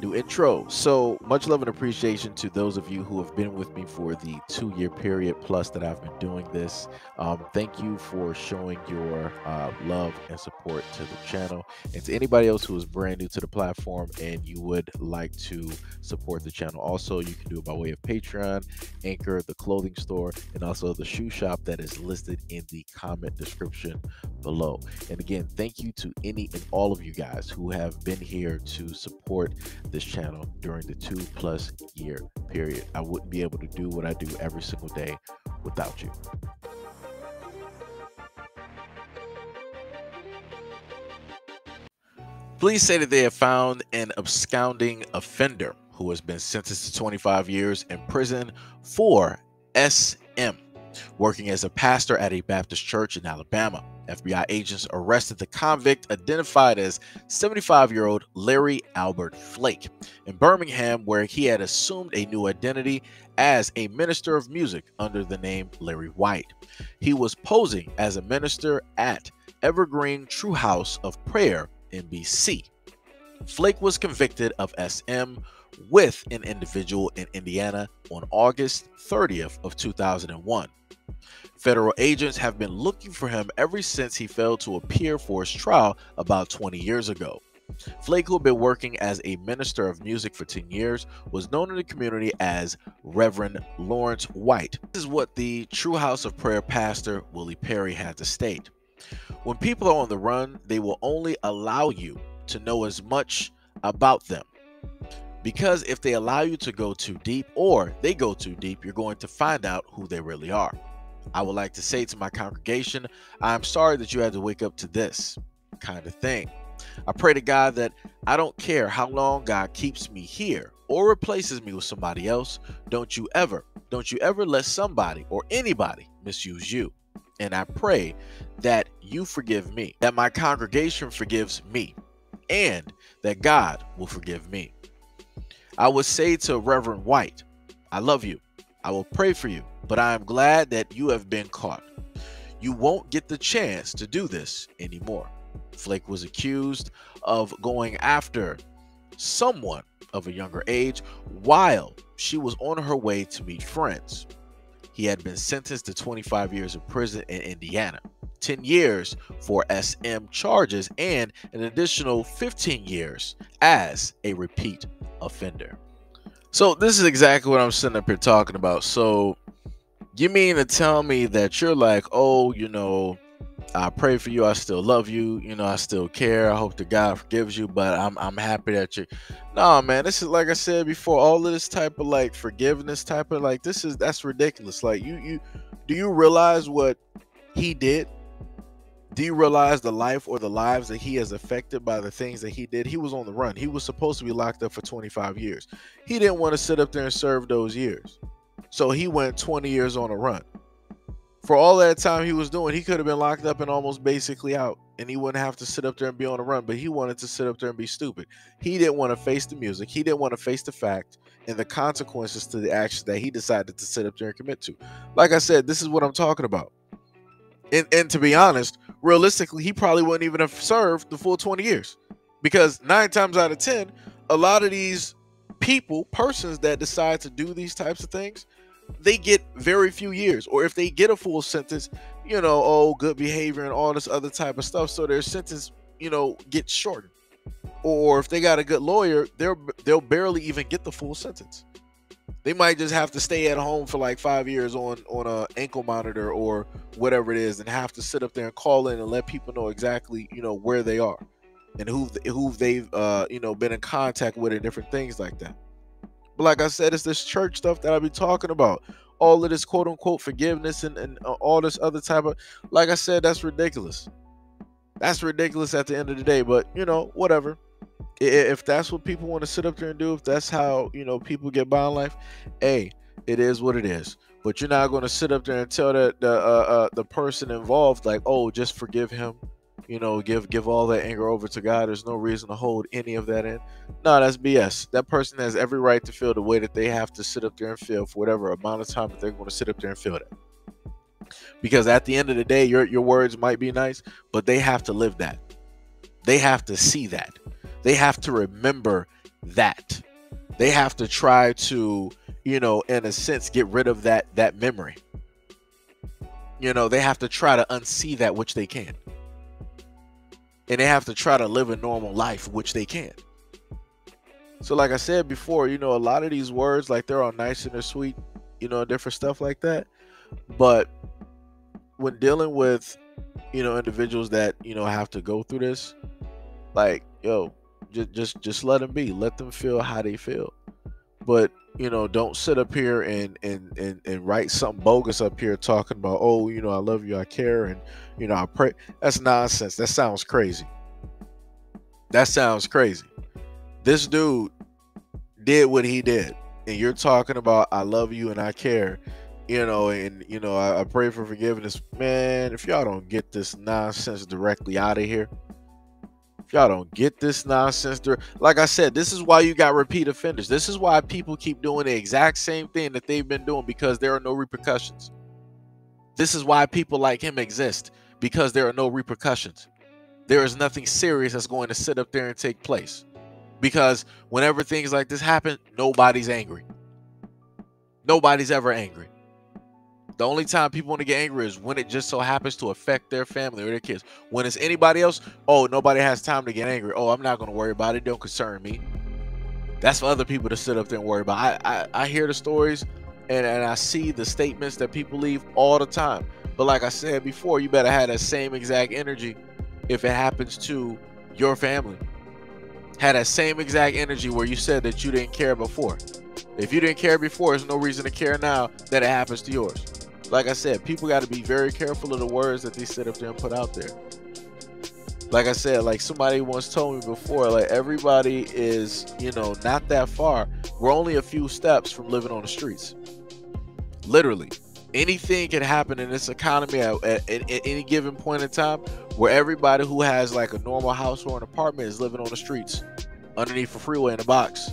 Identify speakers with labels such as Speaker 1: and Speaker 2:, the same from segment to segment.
Speaker 1: New intro. So much love and appreciation to those of you who have been with me for the 2 year period plus that I've been doing this. Thank you for showing your love and support to the channel. And to anybody else who is brand new to the platform and you would like to support the channel, also you can do it by way of Patreon, Anchor, the clothing store, and also the shoe shop that is listed in the comment description below. And again, thank you to any and all of you guys who have been here to support this channel during the 2+ year period. I wouldn't be able to do what I do every single day without you. Police say that they have found an absconding offender who has been sentenced to 25 years in prison for SM, working as a pastor at a Baptist church in Alabama. FBI agents arrested the convict, identified as 75-year-old Larry Albert Flake, in Birmingham, where he had assumed a new identity as a minister of music under the name Larry White. He was posing as a minister at Evergreen True House of Prayer in BC. Flake was convicted of SM with an individual in Indiana on August 30th of 2001. Federal agents have been looking for him ever since he failed to appear for his trial about 20 years ago. Flake, who had been working as a minister of music for 10 years, was known in the community as Reverend Lawrence White. This is what the True House of Prayer pastor Willie Perry had to state. When people are on the run, they will only allow you to know as much about them. Because if they allow you to go too deep, or they go too deep, you're going to find out who they really are. I would like to say to my congregation, I'm sorry that you had to wake up to this kind of thing. I pray to God that I don't care how long God keeps me here or replaces me with somebody else. Don't you ever let somebody or anybody misuse you. And I pray that you forgive me, that my congregation forgives me, and that God will forgive me. I would say to Reverend White, I love you. I will pray for you, but I am glad that you have been caught. You won't get the chance to do this anymore. Flake was accused of going after someone of a younger age while she was on her way to meet friends. He had been sentenced to 25 years in prison in Indiana, 10 years for SM charges, and an additional 15 years as a repeat offender. So this is exactly what I'm sitting up here talking about. So you mean to tell me that you're like, oh, I pray for you, I still love you, I still care, I hope that God forgives you, but I'm happy that you. No, man, this is, like I said before, all of this type of like forgiveness type of like, that's ridiculous. Like do you realize what he did? Do you realize the life or the lives that he has affected by the things that he did? He was on the run. He was supposed to be locked up for 25 years. He didn't want to sit up there and serve those years. So he went 20 years on a run. For all that time he was doing, he could have been locked up and almost basically out, and he wouldn't have to sit up there and be on a run, but he wanted to sit up there and be stupid. He didn't want to face the music. He didn't want to face the fact and the consequences to the actions that he decided to sit up there and commit to. Like I said, this is what I'm talking about. And to be honest, realistically, he probably wouldn't even have served the full 20 years, because 9 times out of 10, a lot of these persons that decide to do these types of things, they get very few years, or if they get a full sentence, good behavior and all this other type of stuff, so their sentence, gets shortened. Or if they got a good lawyer, they'll barely even get the full sentence. They might just have to stay at home for like 5 years on a ankle monitor or whatever it is, and have to sit up there and call in and let people know exactly, where they are and who they've, been in contact with and different things like that. But like I said, it's this church stuff that I be talking about. All of this quote unquote forgiveness and all this other type of, like I said, that's ridiculous. That's ridiculous at the end of the day, but whatever. If that's what people want to sit up there and do, if that's how, people get by in life, hey, it is what it is. But you're not going to sit up there and tell that the person involved, like, oh, just forgive him, give all that anger over to God. There's no reason to hold any of that in. No, that's BS. That person has every right to feel the way that they have to sit up there and feel for whatever amount of time that they're going to sit up there and feel that. Because at the end of the day, your words might be nice, but they have to live that. They have to see that. They have to remember that. They have to try to, in a sense, get rid of that memory. They have to try to unsee that, which they can. And they have to try to live a normal life, which they can. So like I said before, a lot of these words, like, they're all nice and they're sweet, different stuff like that. But when dealing with, individuals that, have to go through this, like, just let them be. Let them feel how they feel. But, don't sit up here and write something bogus up here talking about, oh, I love you, I care, and, I pray. That's nonsense. That sounds crazy. That sounds crazy. This dude did what he did, and you're talking about, I love you and I care, and, I pray for forgiveness. Man, if y'all don't get this nonsense directly out of here, y'all don't get this nonsense. Like I said, this is why you got repeat offenders. This is why people keep doing the exact same thing that they've been doing, because there are no repercussions. This is why people like him exist, because there are no repercussions. There is nothing serious that's going to sit up there and take place, because whenever things like this happen, nobody's angry. Nobody's ever angry. The only time people want to get angry is when it just so happens to affect their family or their kids. When it's anybody else, oh, nobody has time to get angry. Oh, I'm not going to worry about it. Don't concern me. That's for other people to sit up there and worry about. I hear the stories and I see the statements that people leave all the time. But like I said before, you better have that same exact energy if it happens to your family. Had that same exact energy where you said that you didn't care before. If you didn't care before, there's no reason to care now that it happens to yours. Like I said, people got to be very careful of the words that they sit up there and put out there. Like I said, like somebody once told me before, like, everybody is, not that far. We're only a few steps from living on the streets. Literally. Anything can happen in this economy at any given point in time, where everybody who has like a normal house or an apartment is living on the streets, underneath a freeway in a box,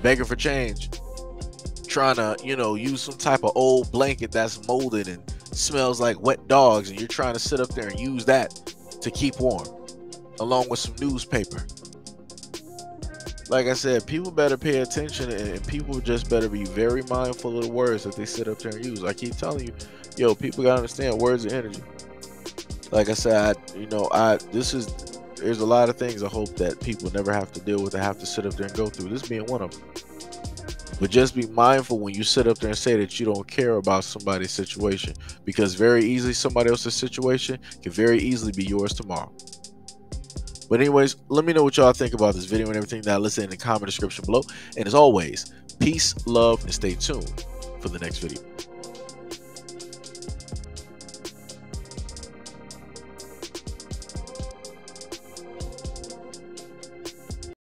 Speaker 1: begging for change, trying to, use some type of old blanket that's molded and smells like wet dogs, and you're trying to sit up there and use that to keep warm, along with some newspaper. Like I said, people better pay attention, and people just better be very mindful of the words that they sit up there and use. I keep telling you, people gotta understand words are energy. Like I said, there's a lot of things I hope that people never have to deal with, that have to sit up there and go through, this being one of them. But just be mindful when you sit up there and say that you don't care about somebody's situation, because very easily somebody else's situation can very easily be yours tomorrow. But anyways, let me know what y'all think about this video and everything that I listed in the comment description below. And as always, peace, love, and stay tuned for the next video.